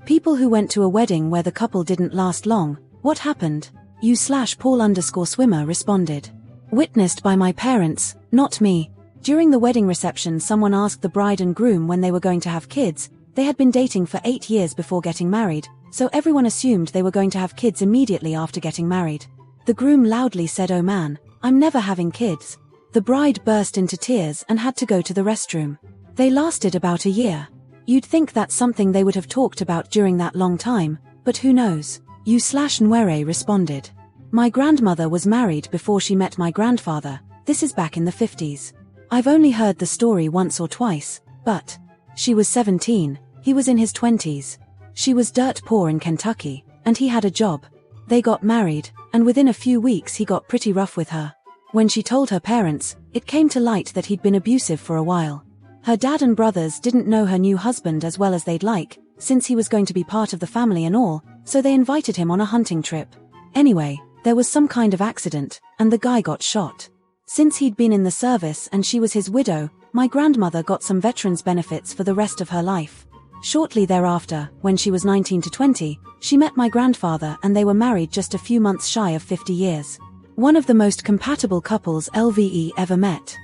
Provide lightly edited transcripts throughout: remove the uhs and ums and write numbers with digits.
People who went to a wedding where the couple didn't last long, what happened? U/Paul_swimmer responded. Witnessed by my parents, not me. During the wedding reception, someone asked the bride and groom when they were going to have kids. They had been dating for 8 years before getting married, so everyone assumed they were going to have kids immediately after getting married. The groom loudly said, "Oh man, I'm never having kids." The bride burst into tears and had to go to the restroom. They lasted about a year. You'd think that's something they would have talked about during that long time, but who knows? U/Nwere responded. My grandmother was married before she met my grandfather. This is back in the 50s. I've only heard the story once or twice, but she was 17, he was in his 20s. She was dirt poor in Kentucky, and he had a job. They got married, and within a few weeks he got pretty rough with her. When she told her parents, it came to light that he'd been abusive for a while. Her dad and brothers didn't know her new husband as well as they'd like, since he was going to be part of the family and all, so they invited him on a hunting trip. Anyway, there was some kind of accident, and the guy got shot. Since he'd been in the service and she was his widow, my grandmother got some veterans benefits for the rest of her life. Shortly thereafter, when she was 19 to 20, she met my grandfather and they were married just a few months shy of 50 years. One of the most compatible couples LVE ever met.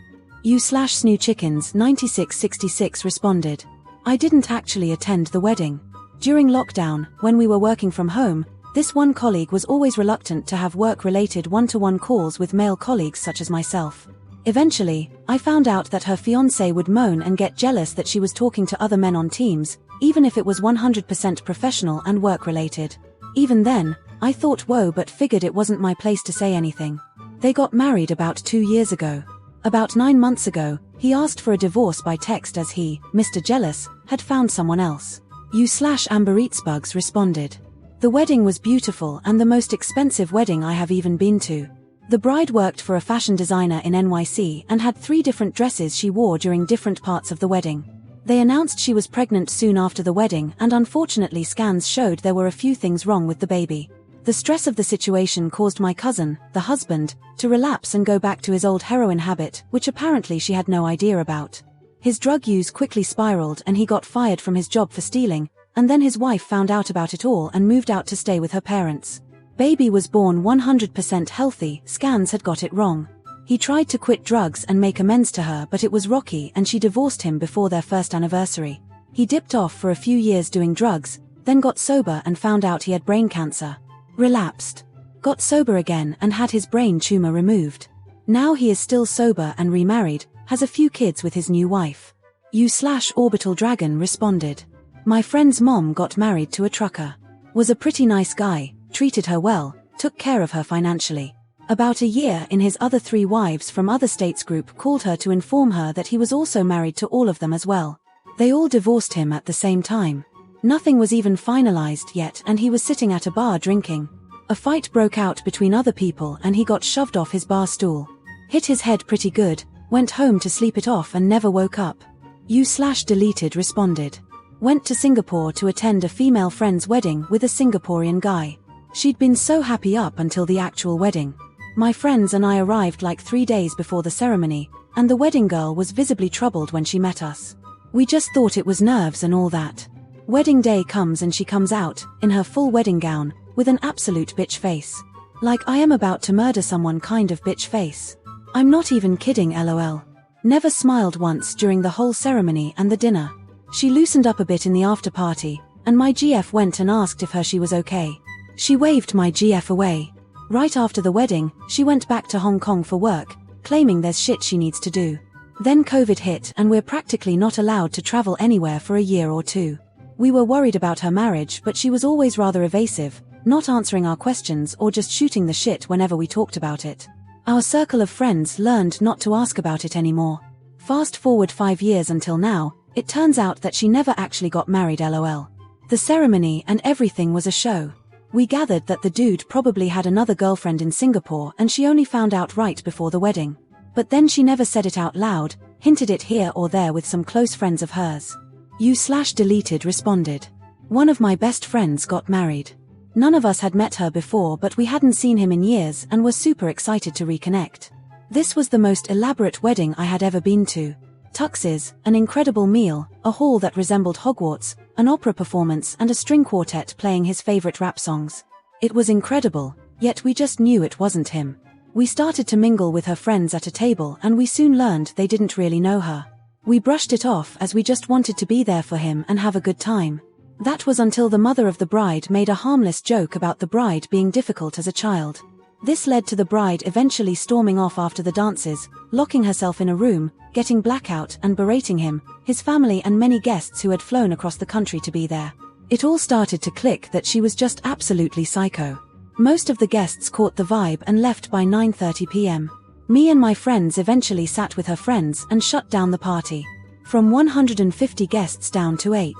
U/Snoo Chickens 9666 responded. I didn't actually attend the wedding. During lockdown, when we were working from home, this one colleague was always reluctant to have work-related one-to-one calls with male colleagues such as myself. Eventually, I found out that her fiancé would moan and get jealous that she was talking to other men on Teams, even if it was 100% professional and work-related. Even then, I thought whoa, but figured it wasn't my place to say anything. They got married about 2 years ago. About 9 months ago, he asked for a divorce by text as he, Mr. Jealous, had found someone else. U/AmberEatsBugs responded. The wedding was beautiful and the most expensive wedding I have even been to. The bride worked for a fashion designer in NYC and had 3 different dresses she wore during different parts of the wedding. They announced she was pregnant soon after the wedding, and unfortunately scans showed there were a few things wrong with the baby. The stress of the situation caused my cousin, the husband, to relapse and go back to his old heroin habit, which apparently she had no idea about. His drug use quickly spiraled and he got fired from his job for stealing, and then his wife found out about it all and moved out to stay with her parents. Baby was born 100% healthy, scans had got it wrong. He tried to quit drugs and make amends to her, but it was rocky and she divorced him before their first anniversary. He dipped off for a few years doing drugs, then got sober and found out he had brain cancer. Relapsed. Got sober again and had his brain tumor removed. Now he is still sober and remarried, has a few kids with his new wife. U/Orbital Dragon responded. My friend's mom got married to a trucker. Was a pretty nice guy, treated her well, took care of her financially. About a year in, his other 3 wives from other states group called her to inform her that he was also married to all of them as well. They all divorced him at the same time. Nothing was even finalized yet and he was sitting at a bar drinking. A fight broke out between other people and he got shoved off his bar stool. Hit his head pretty good, went home to sleep it off and never woke up. U/Deleted responded. Went to Singapore to attend a female friend's wedding with a Singaporean guy. She'd been so happy up until the actual wedding. My friends and I arrived like 3 days before the ceremony, and the wedding girl was visibly troubled when she met us. We just thought it was nerves and all that. Wedding day comes and she comes out, in her full wedding gown, with an absolute bitch face. Like I am about to murder someone kind of bitch face. I'm not even kidding, lol. Never smiled once during the whole ceremony and the dinner. She loosened up a bit in the after party, and my GF went and asked if she was okay. She waved my GF away. Right after the wedding, she went back to Hong Kong for work, claiming there's shit she needs to do. Then COVID hit and we're practically not allowed to travel anywhere for a year or 2. We were worried about her marriage, but she was always rather evasive, not answering our questions or just shooting the shit whenever we talked about it. Our circle of friends learned not to ask about it anymore. Fast forward 5 years until now, it turns out that she never actually got married, lol. The ceremony and everything was a show. We gathered that the dude probably had another girlfriend in Singapore and she only found out right before the wedding. But then she never said it out loud, hinted it here or there with some close friends of hers. U/Deleted responded. One of my best friends got married. None of us had met her before, but we hadn't seen him in years and were super excited to reconnect. This was the most elaborate wedding I had ever been to. tuxes, an incredible meal, a hall that resembled Hogwarts, an opera performance and a string quartet playing his favorite rap songs. It was incredible, yet we just knew it wasn't him. We started to mingle with her friends at a table and we soon learned they didn't really know her. We brushed it off as we just wanted to be there for him and have a good time. That was until the mother of the bride made a harmless joke about the bride being difficult as a child. This led to the bride eventually storming off after the dances, locking herself in a room, getting blackout and berating him, his family and many guests who had flown across the country to be there. It all started to click that she was just absolutely psycho. Most of the guests caught the vibe and left by 9:30 p.m. Me and my friends eventually sat with her friends and shut down the party. From 150 guests down to 8.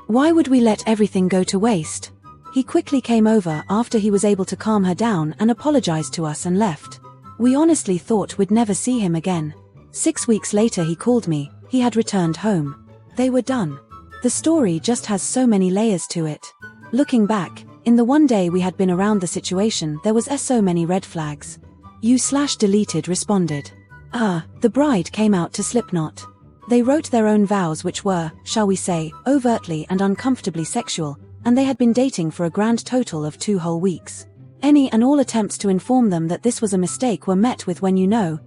Why would we let everything go to waste? He quickly came over after he was able to calm her down and apologized to us and left. We honestly thought we'd never see him again. 6 weeks later he called me, he had returned home. They were done. The story just has so many layers to it. Looking back, in the one day we had been around the situation there was so many red flags. You/deleted responded. The bride came out to Slipknot. They wrote their own vows which were, shall we say, overtly and uncomfortably sexual, and they had been dating for a grand total of 2 whole weeks. Any and all attempts to inform them that this was a mistake were met with when you know,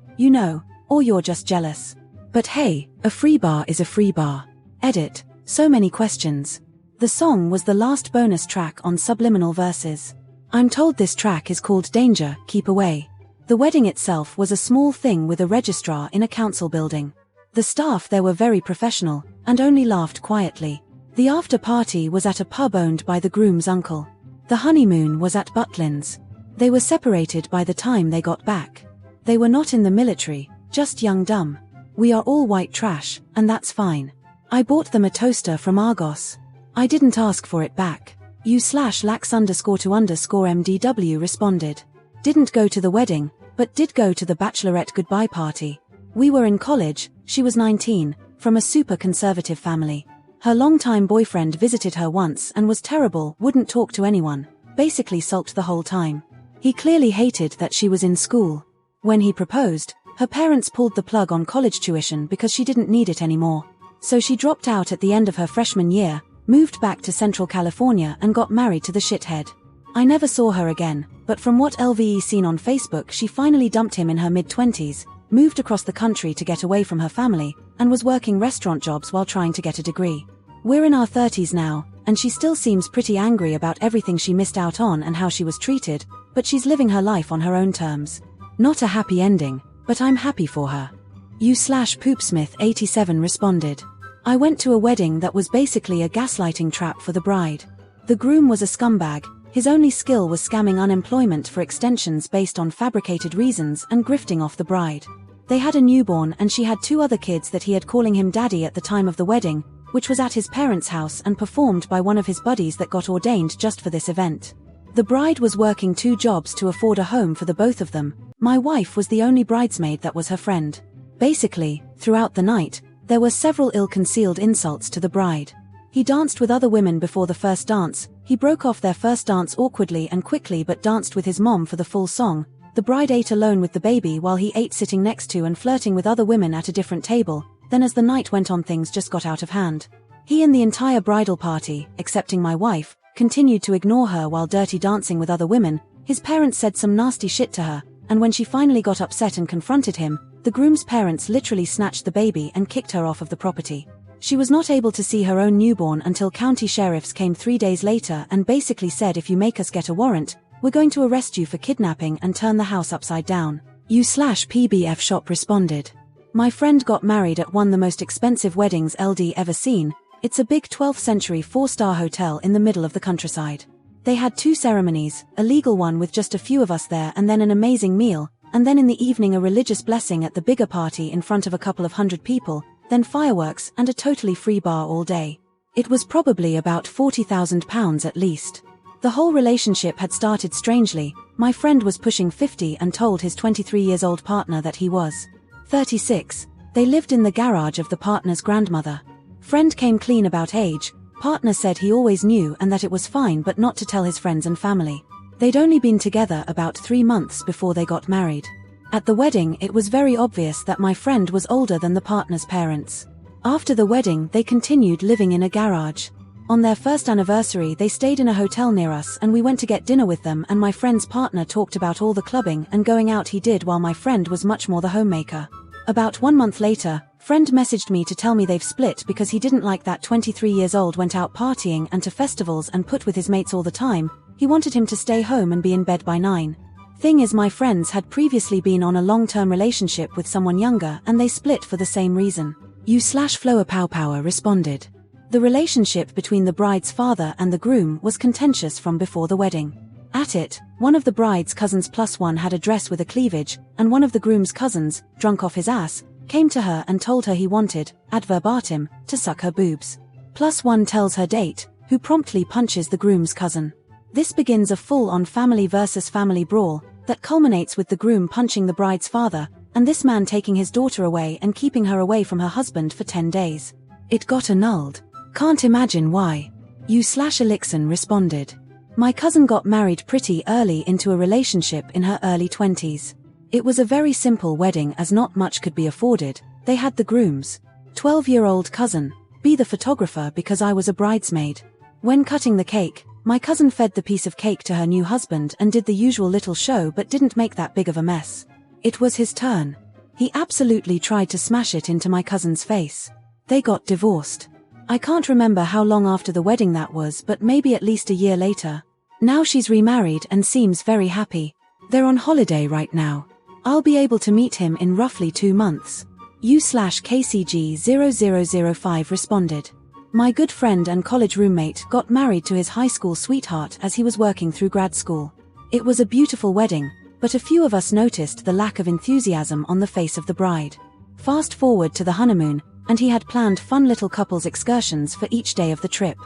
or you're just jealous. But hey, a free bar is a free bar. Edit. So many questions. The song was the last bonus track on Subliminal Verses. I'm told this track is called Danger, Keep Away. The wedding itself was a small thing with a registrar in a council building. The staff there were very professional, and only laughed quietly. The after party was at a pub owned by the groom's uncle. The honeymoon was at Butlin's. They were separated by the time they got back. They were not in the military, just young dumb. We are all white trash, and that's fine. I bought them a toaster from Argos. I didn't ask for it back. You/lax_to_MDW responded. Didn't go to the wedding, but did go to the bachelorette goodbye party. We were in college, she was 19, from a super conservative family. Her longtime boyfriend visited her once and was terrible, wouldn't talk to anyone, basically sulked the whole time. He clearly hated that she was in school. When he proposed, her parents pulled the plug on college tuition because she didn't need it anymore. So she dropped out at the end of her freshman year, moved back to Central California and got married to the shithead. I never saw her again, but from what LVE seen on Facebook she finally dumped him in her mid-20s, moved across the country to get away from her family, and was working restaurant jobs while trying to get a degree. We're in our 30s now, and she still seems pretty angry about everything she missed out on and how she was treated, but she's living her life on her own terms. Not a happy ending, but I'm happy for her. You/Poopsmith87 responded. I went to a wedding that was basically a gaslighting trap for the bride. The groom was a scumbag, his only skill was scamming unemployment for extensions based on fabricated reasons and grifting off the bride. They had a newborn and she had 2 other kids that he had calling him daddy at the time of the wedding, which was at his parents' house and performed by one of his buddies that got ordained just for this event. The bride was working 2 jobs to afford a home for the both of them. My wife was the only bridesmaid that was her friend. Basically, throughout the night, there were several ill-concealed insults to the bride. He danced with other women before the first dance, he broke off their first dance awkwardly and quickly but danced with his mom for the full song. The bride ate alone with the baby while he ate sitting next to and flirting with other women at a different table. Then as the night went on things just got out of hand. He and the entire bridal party, excepting my wife, continued to ignore her while dirty dancing with other women. His parents said some nasty shit to her, and when she finally got upset and confronted him, the groom's parents literally snatched the baby and kicked her off of the property. She was not able to see her own newborn until county sheriffs came 3 days later and basically said if you make us get a warrant, we're going to arrest you for kidnapping and turn the house upside down. You/PBF shop responded. My friend got married at one of the most expensive weddings LD ever seen. It's a big 12th century 4-star hotel in the middle of the countryside. They had 2 ceremonies, a legal one with just a few of us there and then an amazing meal, and then in the evening a religious blessing at the bigger party in front of a couple of hundred people, then fireworks and a totally free bar all day. It was probably about £40,000 at least. The whole relationship had started strangely. My friend was pushing 50 and told his 23-year-old partner that he was 36. They lived in the garage of the partner's grandmother. Friend came clean about age. Partner said he always knew and that it was fine but not to tell his friends and family. They'd only been together about 3 months before they got married. At the wedding it was very obvious that my friend was older than the partner's parents. After the wedding they continued living in a garage. On their first anniversary they stayed in a hotel near us and we went to get dinner with them, and my friend's partner talked about all the clubbing and going out he did while my friend was much more the homemaker. About 1 month later, friend messaged me to tell me they've split because he didn't like that 23 years old went out partying and to festivals and put with his mates all the time. He wanted him to stay home and be in bed by 9. Thing is, my friends had previously been on a long-term relationship with someone younger and they split for the same reason. You/Flower Pow Power responded. The relationship between the bride's father and the groom was contentious from before the wedding. At it, one of the bride's cousins +1 had a dress with a cleavage, and one of the groom's cousins, drunk off his ass, came to her and told her he wanted, ad verbatim, to suck her boobs. +1 tells her date, who promptly punches the groom's cousin. This begins a full-on family versus family brawl that culminates with the groom punching the bride's father, and this man taking his daughter away and keeping her away from her husband for 10 days. It got annulled. Can't imagine why. You/Elixon responded. My cousin got married pretty early into a relationship in her early 20s. It was a very simple wedding as not much could be afforded. They had the groom's 12-year-old cousin be the photographer because I was a bridesmaid. When cutting the cake, my cousin fed the piece of cake to her new husband and did the usual little show but didn't make that big of a mess. It was his turn. He absolutely tried to smash it into my cousin's face. They got divorced. I can't remember how long after the wedding that was, but maybe at least a year later. Now she's remarried and seems very happy. They're on holiday right now. I'll be able to meet him in roughly 2 months. You/KCG0005 responded. My good friend and college roommate got married to his high school sweetheart as he was working through grad school. It was a beautiful wedding, but a few of us noticed the lack of enthusiasm on the face of the bride. Fast forward to the honeymoon, and he had planned fun little couples excursions for each day of the trip.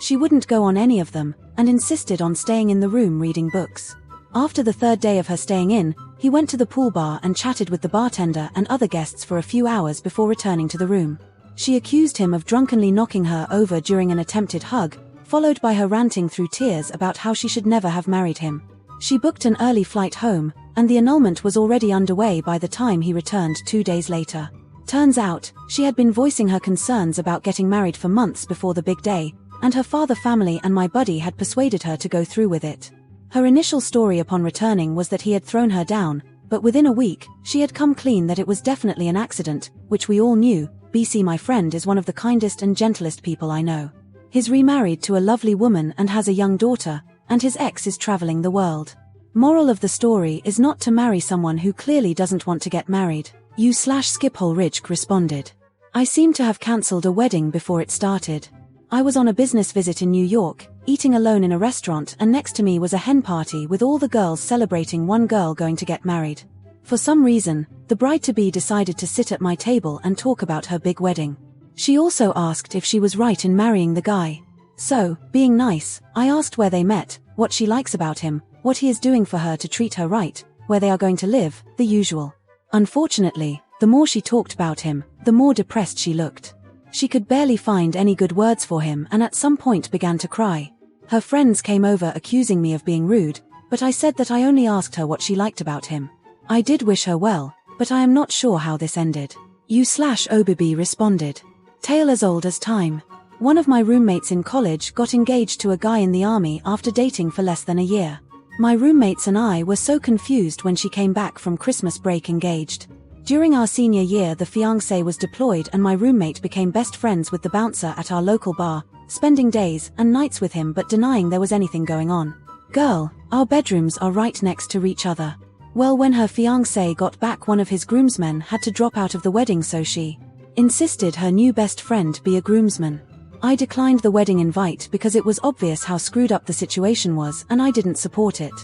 She wouldn't go on any of them, and insisted on staying in the room reading books. After the 3rd day of her staying in, he went to the pool bar and chatted with the bartender and other guests for a few hours before returning to the room. She accused him of drunkenly knocking her over during an attempted hug, followed by her ranting through tears about how she should never have married him. She booked an early flight home, and the annulment was already underway by the time he returned 2 days later. Turns out, she had been voicing her concerns about getting married for months before the big day, and her father family and my buddy had persuaded her to go through with it. Her initial story upon returning was that he had thrown her down, but within a week, she had come clean that it was definitely an accident, which we all knew. BC, my friend, is one of the kindest and gentlest people I know. He's remarried to a lovely woman and has a young daughter, and his ex is traveling the world. Moral of the story is not to marry someone who clearly doesn't want to get married. You/Skipholeridge responded. I seem to have cancelled a wedding before it started. I was on a business visit in New York, eating alone in a restaurant, and next to me was a hen party with all the girls celebrating one girl going to get married. For some reason, the bride-to-be decided to sit at my table and talk about her big wedding. She also asked if she was right in marrying the guy. So, being nice, I asked where they met, what she likes about him, what he is doing for her to treat her right, where they are going to live, the usual. Unfortunately, the more she talked about him, the more depressed she looked. She could barely find any good words for him and at some point began to cry. Her friends came over accusing me of being rude, but I said that I only asked her what she liked about him. I did wish her well, but I am not sure how this ended. You/Obibi responded. Tale as old as time. One of my roommates in college got engaged to a guy in the army after dating for less than a year. My roommates and I were so confused when she came back from Christmas break engaged. During our senior year, the fiancé was deployed and my roommate became best friends with the bouncer at our local bar, spending days and nights with him but denying there was anything going on. Girl, our bedrooms are right next to each other. Well, when her fiancé got back, one of his groomsmen had to drop out of the wedding, so she insisted her new best friend be a groomsman. I declined the wedding invite because it was obvious how screwed up the situation was and I didn't support it.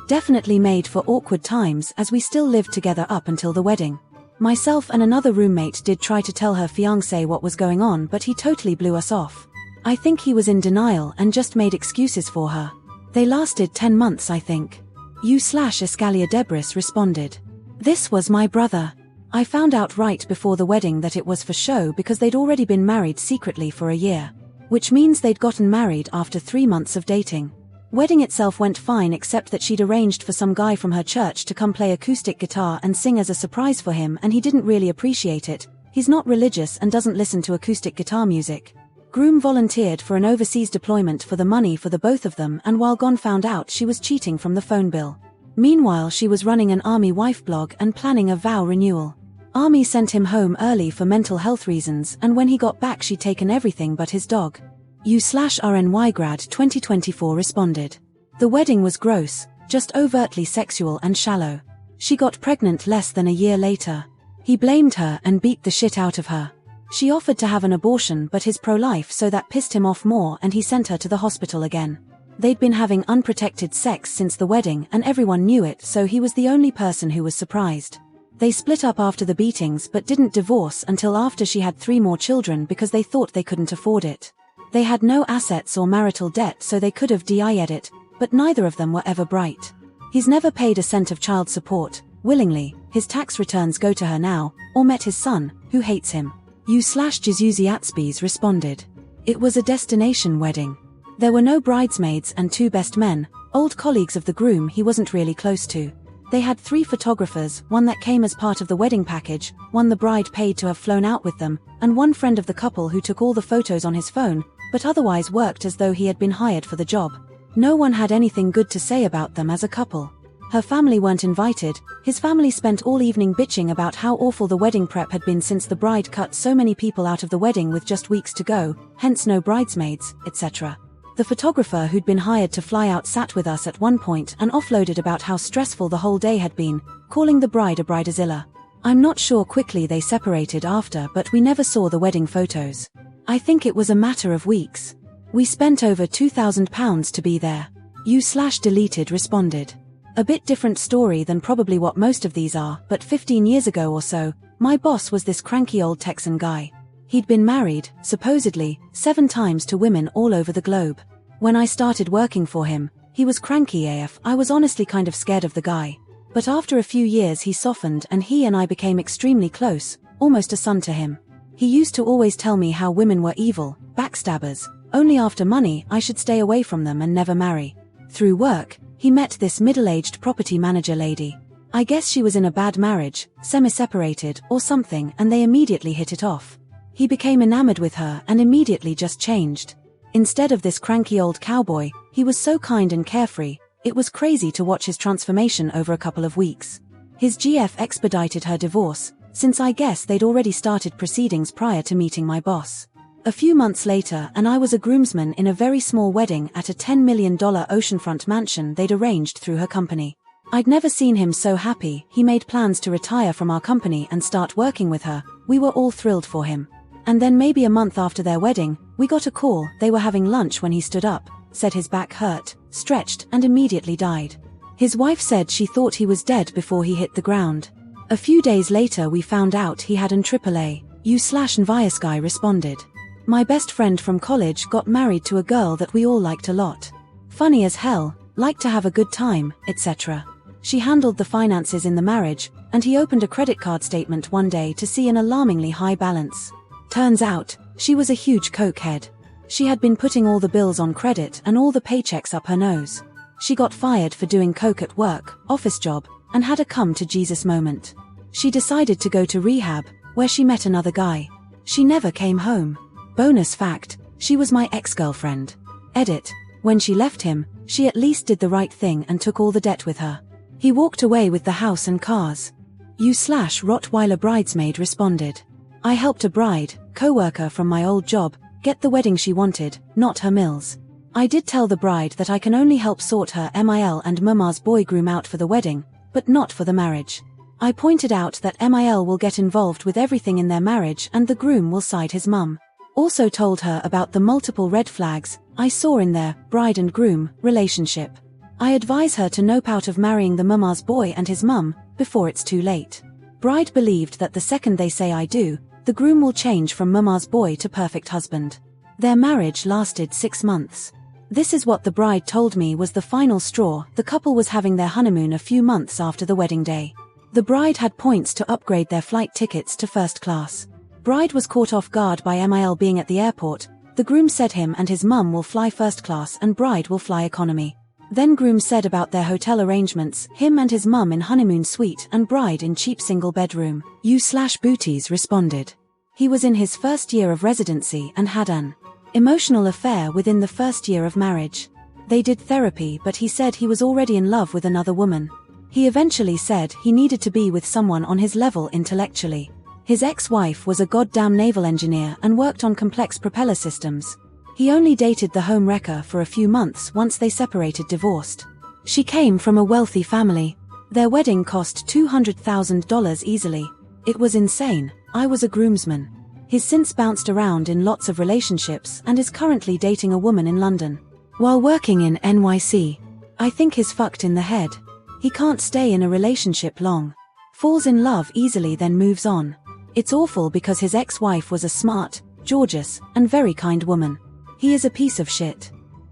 Definitely made for awkward times as we still lived together up until the wedding. Myself and another roommate did try to tell her fiancé what was going on, but he totally blew us off. I think he was in denial and just made excuses for her. They lasted 10 months, I think. You/Escalia Debris responded. This was my brother. I found out right before the wedding that it was for show because they'd already been married secretly for a year. Which means they'd gotten married after 3 months of dating. Wedding itself went fine except that she'd arranged for some guy from her church to come play acoustic guitar and sing as a surprise for him, and he didn't really appreciate it. He's not religious and doesn't listen to acoustic guitar music. Groom volunteered for an overseas deployment for the money for the both of them, and while gone found out she was cheating from the phone bill. Meanwhile, she was running an Army wife blog and planning a vow renewal. Army sent him home early for mental health reasons, and when he got back she'd taken everything but his dog. U/RNYgrad 2024 responded. The wedding was gross, just overtly sexual and shallow. She got pregnant less than a year later. He blamed her and beat the shit out of her. She offered to have an abortion but he's pro-life, so that pissed him off more and he sent her to the hospital again. They'd been having unprotected sex since the wedding and everyone knew it, so he was the only person who was surprised. They split up after the beatings but didn't divorce until after she had 3 more children because they thought they couldn't afford it. They had no assets or marital debt, so they could have DI'd it, but neither of them were ever bright. He's never paid a cent of child support, willingly. His tax returns go to her now, or met his son, who hates him. U/Jizuziatsbys responded. It was a destination wedding. There were no bridesmaids and 2 best men, old colleagues of the groom he wasn't really close to. They had 3 photographers, 1 that came as part of the wedding package, 1 the bride paid to have flown out with them, and 1 friend of the couple who took all the photos on his phone, but otherwise worked as though he had been hired for the job. No one had anything good to say about them as a couple. Her family weren't invited. His family spent all evening bitching about how awful the wedding prep had been since the bride cut so many people out of the wedding with just weeks to go, hence no bridesmaids, etc. The photographer who'd been hired to fly out sat with us at one point and offloaded about how stressful the whole day had been, calling the bride a bridezilla. I'm not sure quickly they separated after, but we never saw the wedding photos. I think it was a matter of weeks. We spent over £2,000 to be there. U/deleted responded. A bit different story than probably what most of these are, but 15 years ago or so, my boss was this cranky old Texan guy. He'd been married, supposedly, 7 times to women all over the globe. When I started working for him, he was cranky AF. I was honestly kind of scared of the guy. But after a few years he softened and he and I became extremely close, almost a son to him. He used to always tell me how women were evil, backstabbers, only after money I should stay away from them and never marry. Through work, he met this middle-aged property manager lady. I guess she was in a bad marriage, semi-separated, or something, and they immediately hit it off. He became enamored with her and immediately just changed. Instead of this cranky old cowboy, he was so kind and carefree. It was crazy to watch his transformation over a couple of weeks. His GF expedited her divorce, since I guess they'd already started proceedings prior to meeting my boss. A few months later, and I was a groomsman in a very small wedding at a $10 million oceanfront mansion they'd arranged through her company. I'd never seen him so happy. He made plans to retire from our company and start working with her. We were all thrilled for him. And then maybe a month after their wedding, we got a call. They were having lunch when he stood up, said his back hurt, stretched, and immediately died. His wife said she thought he was dead before he hit the ground. A few days later we found out he had an AAA. U/Nviasky responded. My best friend from college got married to a girl that we all liked a lot. Funny as hell, liked to have a good time, etc. She handled the finances in the marriage, and he opened a credit card statement one day to see an alarmingly high balance. Turns out, she was a huge cokehead. She had been putting all the bills on credit and all the paychecks up her nose. She got fired for doing coke at work, office job, and had a come-to-Jesus moment. She decided to go to rehab, where she met another guy. She never came home. Bonus fact, she was my ex-girlfriend. Edit. When she left him, she at least did the right thing and took all the debt with her. He walked away with the house and cars. U/Rottweiler bridesmaid responded. I helped a bride, co-worker from my old job, get the wedding she wanted, not her mills. I did tell the bride that I can only help sort her MIL and Mama's boy groom out for the wedding, but not for the marriage. I pointed out that MIL will get involved with everything in their marriage and the groom will side his mum. Also told her about the multiple red flags I saw in their bride and groom relationship. I advise her to nope out of marrying the Mama's boy and his mum before it's too late. Bride believed that the second they say I do, the groom will change from Mama's boy to perfect husband. Their marriage lasted 6 months. This is what the bride told me was the final straw. The couple was having their honeymoon a few months after the wedding day. The bride had points to upgrade their flight tickets to first class. Bride was caught off guard by MIL being at the airport. The groom said him and his mum will fly first class and bride will fly economy. Then groom said about their hotel arrangements, him and his mum in honeymoon suite and bride in cheap single bedroom. You/Booties responded. He was in his first year of residency and had an emotional affair within the first year of marriage. They did therapy, but he said he was already in love with another woman. He eventually said he needed to be with someone on his level intellectually. His ex-wife was a goddamn naval engineer and worked on complex propeller systems. He only dated the home wrecker for a few months once they separated divorced. She came from a wealthy family. Their wedding cost $200,000 easily. It was insane. I was a groomsman. He's since bounced around in lots of relationships and is currently dating a woman in London. While working in NYC. I think he's fucked in the head. He can't stay in a relationship long. Falls in love easily then moves on. It's awful because his ex-wife was a smart, gorgeous, and very kind woman. He is a piece of shit.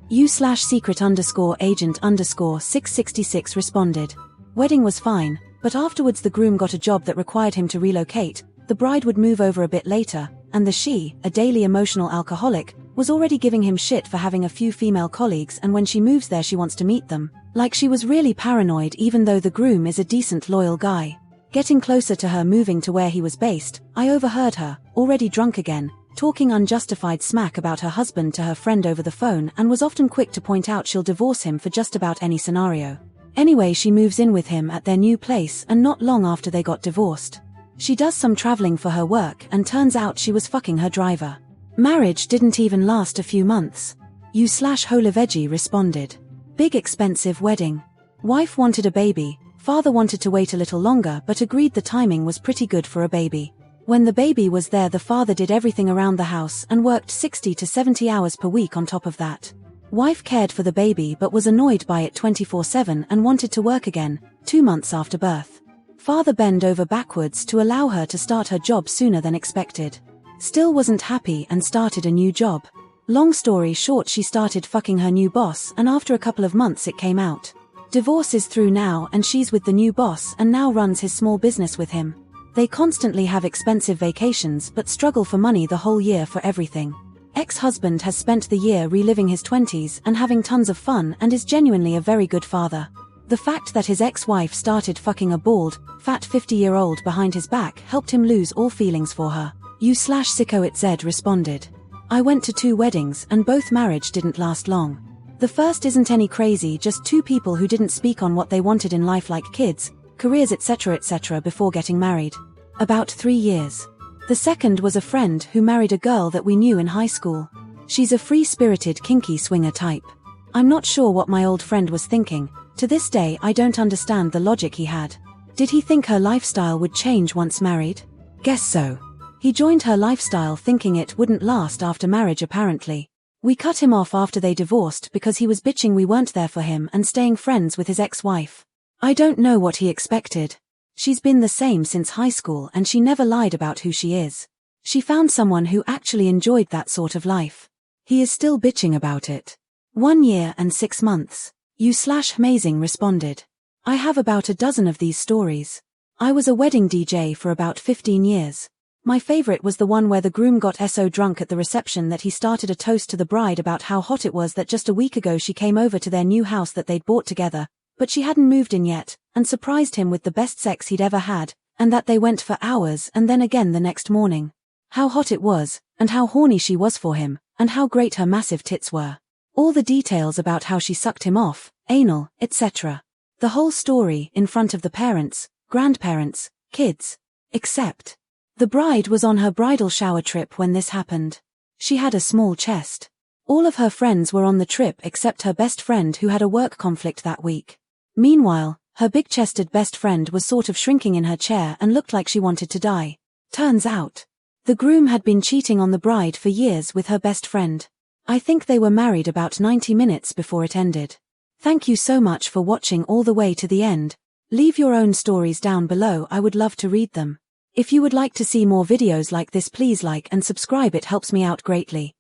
You/secret_agent_666 responded. Wedding was fine, but afterwards the groom got a job that required him to relocate. The bride would move over a bit later, and she, a daily emotional alcoholic, was already giving him shit for having a few female colleagues, and when she moves there she wants to meet them. Like she was really paranoid even though the groom is a decent loyal guy. Getting closer to her moving to where he was based, I overheard her, already drunk again, talking unjustified smack about her husband to her friend over the phone and was often quick to point out she'll divorce him for just about any scenario. Anyway, she moves in with him at their new place and not long after they got divorced. She does some traveling for her work and turns out she was fucking her driver. Marriage didn't even last a few months. You/Holiveggie responded. Big expensive wedding. Wife wanted a baby, father wanted to wait a little longer but agreed the timing was pretty good for a baby. When the baby was there, the father did everything around the house and worked 60 to 70 hours per week on top of that. Wife cared for the baby but was annoyed by it 24/7 and wanted to work again, 2 months after birth. Father bent over backwards to allow her to start her job sooner than expected. Still wasn't happy and started a new job. Long story short, she started fucking her new boss and after a couple of months it came out. Divorce is through now and she's with the new boss and now runs his small business with him. They constantly have expensive vacations but struggle for money the whole year for everything. Ex-husband has spent the year reliving his 20s and having tons of fun and is genuinely a very good father. The fact that his ex-wife started fucking a bald, fat 50-year-old behind his back helped him lose all feelings for her. You/SickoItZ responded. I went to 2 weddings and both marriage didn't last long. The first isn't any crazy, just 2 people who didn't speak on what they wanted in life like kids, careers etc. before getting married. About 3 years. The second was a friend who married a girl that we knew in high school. She's a free-spirited kinky swinger type. I'm not sure what my old friend was thinking. To this day I don't understand the logic he had. Did he think her lifestyle would change once married? Guess so. He joined her lifestyle thinking it wouldn't last after marriage apparently. We cut him off after they divorced because he was bitching we weren't there for him and staying friends with his ex-wife. I don't know what he expected. She's been the same since high school and she never lied about who she is. She found someone who actually enjoyed that sort of life. He is still bitching about it. 1 year and 6 months. You/Amazing responded. I have about a dozen of these stories. I was a wedding DJ for about 15 years. My favorite was the one where the groom got so drunk at the reception that he started a toast to the bride about how hot it was that just a week ago she came over to their new house that they'd bought together, but she hadn't moved in yet, and surprised him with the best sex he'd ever had, and that they went for hours and then again the next morning. How hot it was, and how horny she was for him, and how great her massive tits were. All the details about how she sucked him off, anal, etc. The whole story in front of the parents, grandparents, kids. Except the bride was on her bridal shower trip when this happened. She had a small chest. All of her friends were on the trip except her best friend who had a work conflict that week. Meanwhile, her big-chested best friend was sort of shrinking in her chair and looked like she wanted to die. Turns out, the groom had been cheating on the bride for years with her best friend. I think they were married about 90 minutes before it ended. Thank you so much for watching all the way to the end. Leave your own stories down below, I would love to read them. If you would like to see more videos like this, please like and subscribe, it helps me out greatly.